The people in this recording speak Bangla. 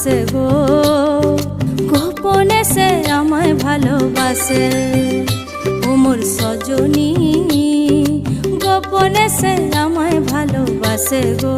ভালোবাসে গো, গোপনে সে আমায় ভালোবাসে। ও মোর সজনী গোপনে সে আমায় ভালোবাসে গো।